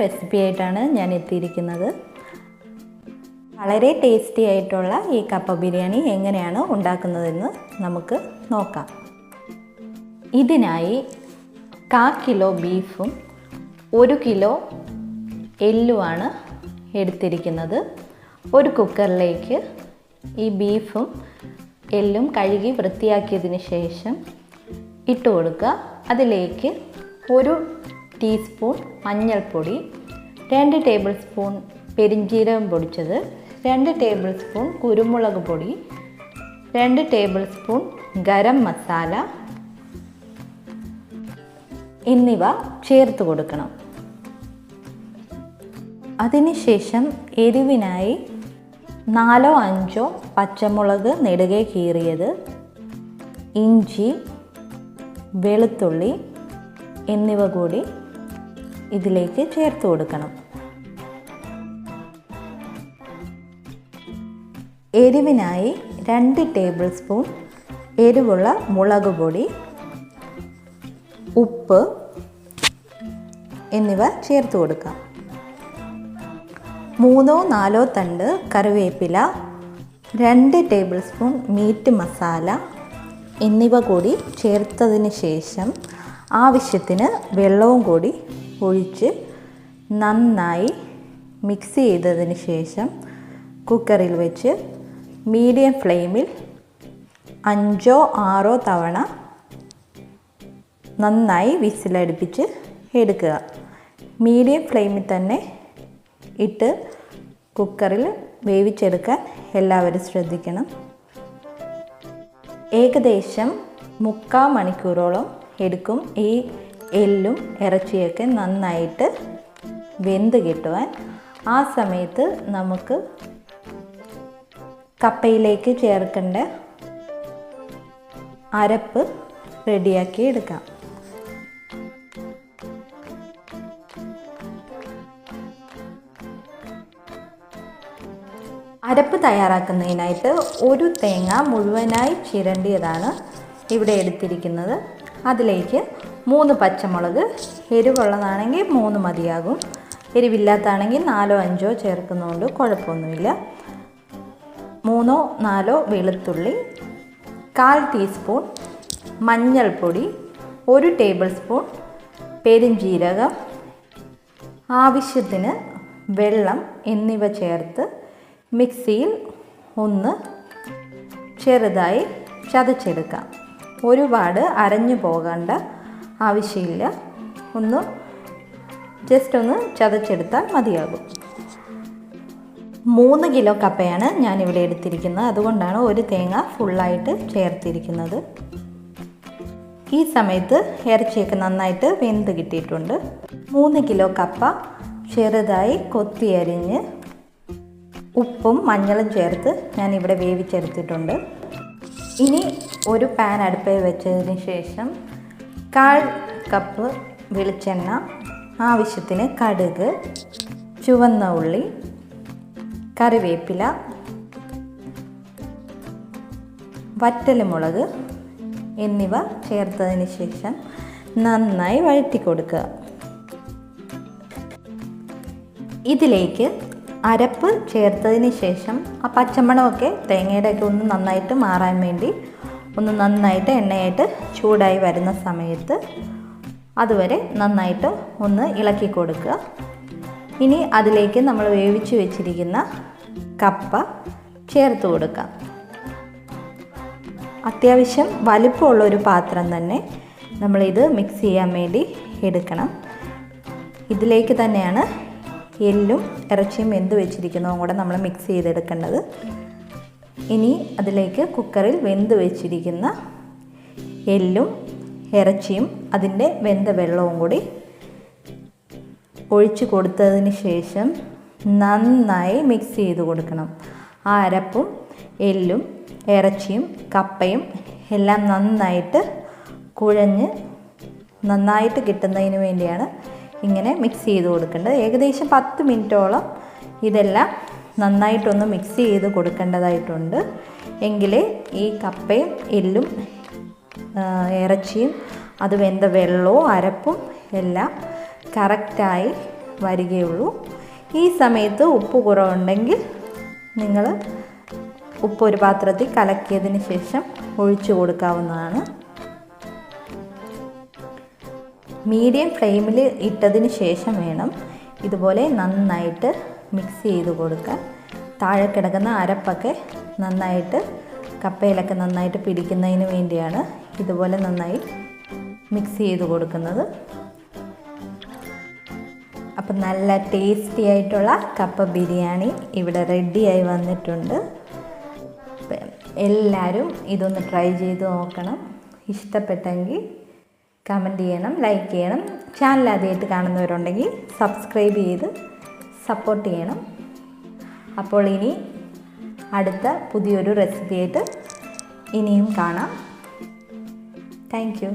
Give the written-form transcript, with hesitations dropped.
Recipe ആയിട്ടാണ് ഞാൻ എത്തിയിരിക്കുന്നത്. വളരെ ടേസ്റ്റി ആയിട്ടുള്ള ഈ കപ്പ ബിരിയാണി എങ്ങനെയാണ് ഉണ്ടാക്കുന്നതെന്ന് നമുക്ക് നോക്കാം. ഇതിനായി 1/4 കിലോ ബീഫും 1 കിലോ എല്ലുമാണ് എടുത്തിരിക്കുന്നത്. ഒരു കുക്കറിലേക്ക് ഈ ബീഫും എല്ലും കഴുകി വൃത്തിയാക്കിയതിന് ശേഷം ഇട്ട് കൊടുക്കുക. അതിലേക്ക് 1 ടീസ്പൂൺ മഞ്ഞൾപ്പൊടി, 2 ടേബിൾ സ്പൂൺ പെരിഞ്ജീരകം പൊടിച്ചത്, 2 ടേബിൾ സ്പൂൺ കുരുമുളക് പൊടി, 2 ടേബിൾ സ്പൂൺ ഗരം മസാല എന്നിവ ചേർത്ത് കൊടുക്കണം. അതിനുശേഷം എരിവിനായി 4-5 പച്ചമുളക് നെടുകെ കീറിയത്, ഇഞ്ചി, വെളുത്തുള്ളി എന്നിവ കൂടി ഇതിലേക്ക് ചേർത്ത് കൊടുക്കണം. എരിവിനായി 2 ടേബിൾ സ്പൂൺ എരിവുള്ള മുളക് പൊടി, ഉപ്പ് എന്നിവ ചേർത്ത് കൊടുക്കാം. 3-4 തണ്ട് കറിവേപ്പില, 2 ടേബിൾ സ്പൂൺ മീറ്റ് മസാല എന്നിവ കൂടി ചേർത്തതിന് ശേഷം ആവശ്യത്തിന് വെള്ളവും കൂടി ഒഴിച്ച് നന്നായി മിക്സ് ചെയ്തതിന് ശേഷം കുക്കറിൽ വെച്ച് മീഡിയം ഫ്ലെയിമിൽ 5-6 തവണ നന്നായി വിസിലടുപ്പിച്ച് എടുക്കുക. മീഡിയം ഫ്ലെയിമിൽ തന്നെ ഇട്ട് കുക്കറിൽ വേവിച്ചെടുക്കാൻ എല്ലാവരും ശ്രദ്ധിക്കണം. ഏകദേശം 3/4 മണിക്കൂറോളം എടുക്കും ഈ എല്ലും ഇറച്ചിയൊക്കെ നന്നായിട്ട് വെന്ത് കിട്ടുവാൻ. ആ സമയത്ത് നമുക്ക് കപ്പയിലേക്ക് ചേർക്കേണ്ട അരപ്പ് റെഡിയാക്കി എടുക്കാം. അരപ്പ് തയ്യാറാക്കുന്നതിനായിട്ട് 1 തേങ്ങ മുഴുവനായി ചിരണ്ടിയതാണ് ഇവിടെ എടുത്തിരിക്കുന്നത്. അതിലേക്ക് 3 പച്ചമുളക്, എരിവുള്ളതാണെങ്കിൽ 3 മതിയാകും, എരിവില്ലാത്താണെങ്കിൽ 4-5 ചേർക്കുന്നതുകൊണ്ട് കുഴപ്പമൊന്നുമില്ല. 3-4 വെളുത്തുള്ളി, 1/4 ടീസ്പൂൺ മഞ്ഞൾപ്പൊടി, 1 ടേബിൾ സ്പൂൺ പെരിഞ്ജീരകം, ആവശ്യത്തിന് വെള്ളം എന്നിവ ചേർത്ത് മിക്സിയിൽ ഒന്ന് ചെറുതായി ചതച്ചെടുക്കാം. ഒരുപാട് അരഞ്ഞു പോകേണ്ട ആവശ്യമില്ല, ജസ്റ്റ് ഒന്ന് ചതച്ചെടുത്താൽ മതിയാകും. 3 കിലോ കപ്പയാണ് ഞാനിവിടെ എടുത്തിരിക്കുന്നത്, അതുകൊണ്ടാണ് 1 തേങ്ങ ഫുള്ളായിട്ട് ചേർത്തിരിക്കുന്നത്. ഈ സമയത്ത് ഇറച്ചിയൊക്കെ നന്നായിട്ട് വെന്ത് കിട്ടിയിട്ടുണ്ട്. 3 കിലോ കപ്പ ചെറുതായി കൊത്തി അരിഞ്ഞ് ഉപ്പും മഞ്ഞളും ചേർത്ത് ഞാനിവിടെ വേവിച്ചെടുത്തിട്ടുണ്ട്. ഇനി ഒരു പാൻ അടുപ്പിൽ വെച്ചതിന് ശേഷം 1/4 കപ്പ് വെളിച്ചെണ്ണ, ആവശ്യത്തിന് കടുക്, ചുവന്ന ഉള്ളി, കറിവേപ്പില, വറ്റൽമുളക് എന്നിവ ചേർത്തതിന് ശേഷം നന്നായി വഴറ്റി കൊടുക്കുക. ഇതിലേക്ക് അരപ്പ് ചേർത്തതിന് ശേഷം ആ പച്ചമണമൊക്കെ തേങ്ങയുടെയൊക്കെ ഒന്ന് നന്നായിട്ട് മാറാൻ വേണ്ടി ഒന്ന് നന്നായിട്ട് എണ്ണയായിട്ട് ചൂടായി വരുന്ന സമയത്ത് അതുവരെ നന്നായിട്ട് ഒന്ന് ഇളക്കി കൊടുക്കുക. ഇനി അതിലേക്ക് നമ്മൾ വേവിച്ച് വെച്ചിരിക്കുന്ന കപ്പ ചേർത്ത് കൊടുക്കാം. അത്യാവശ്യം വലിപ്പമുള്ളൊരു പാത്രം തന്നെ നമ്മളിത് മിക്സ് ചെയ്യാൻ വേണ്ടി എടുക്കണം. ഇതിലേക്ക് തന്നെയാണ് എല്ലും ഇറച്ചിയും വെന്ത് വെച്ചിരിക്കുന്നതും കൂടെ നമ്മൾ മിക്സ് ചെയ്തെടുക്കേണ്ടത്. ഇനി അതിലേക്ക് കുക്കറിൽ വെന്ത് വെച്ചിരിക്കുന്ന എല്ലും ഇറച്ചിയും അതിൻ്റെ വെന്ത വെള്ളവും കൂടി ഒഴിച്ച് കൊടുത്തതിന് ശേഷം നന്നായി മിക്സ് ചെയ്ത് കൊടുക്കണം. ആ അരപ്പും എല്ലും ഇറച്ചിയും കപ്പയും എല്ലാം നന്നായിട്ട് കുഴഞ്ഞ് നന്നായിട്ട് കിട്ടുന്നതിന് വേണ്ടിയാണ് ഇങ്ങനെ മിക്സ് ചെയ്ത് കൊടുക്കേണ്ടത്. ഏകദേശം 10 മിനിറ്റോളം ഇതെല്ലാം നന്നായിട്ടൊന്ന് മിക്സ് ചെയ്ത് കൊടുക്കേണ്ടതായിട്ടുണ്ട്. എങ്കിലേ ഈ കപ്പയും എല്ലും ഇറച്ചിയും അത് വെന്ത വെള്ളവും അരപ്പും എല്ലാം കറക്റ്റായി വരികയുള്ളൂ. ഈ സമയത്ത് ഉപ്പ് കുറവുണ്ടെങ്കിൽ നിങ്ങൾ ഉപ്പ് ഒരു പാത്രത്തിൽ കലക്കിയതിന് ശേഷം ഒഴിച്ചു കൊടുക്കാവുന്നതാണ്. മീഡിയം ഫ്ലെയിമിൽ ഇട്ടതിന് ശേഷം വേണം ഇതുപോലെ നന്നായിട്ട് മിക്സ് ചെയ്ത് കൊടുക്കാൻ. താഴെ കിടക്കുന്ന അരപ്പൊക്കെ നന്നായിട്ട് കപ്പയിലൊക്കെ നന്നായിട്ട് പിടിക്കുന്നതിന് വേണ്ടിയാണ് ഇതുപോലെ നന്നായി മിക്സ് ചെയ്ത് കൊടുക്കുന്നത്. അപ്പം നല്ല ടേസ്റ്റി ആയിട്ടുള്ള കപ്പ ബിരിയാണി ഇവിടെ റെഡിയായി വന്നിട്ടുണ്ട്. എല്ലാവരും ഇതൊന്ന് ട്രൈ ചെയ്ത് നോക്കണം. ഇഷ്ടപ്പെട്ടെങ്കിൽ കമൻറ്റ് ചെയ്യണം, ലൈക്ക് ചെയ്യണം. ചാനൽ ആദ്യമായിട്ട് കാണുന്നവരുണ്ടെങ്കിൽ സബ്സ്ക്രൈബ് ചെയ്ത് സപ്പോർട്ട് ചെയ്യണം. അപ്പോൾ ഇനി അടുത്ത പുതിയൊരു റെസിപ്പിയായിട്ട് ഇനിയും കാണാം. Thank you.